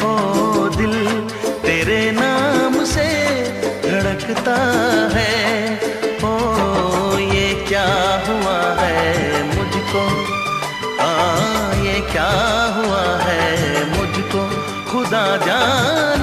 ओ दिल तेरे नाम से धड़कता है। ओ ये क्या हुआ है मुझको, ये क्या हुआ है मुझको, खुदा जाने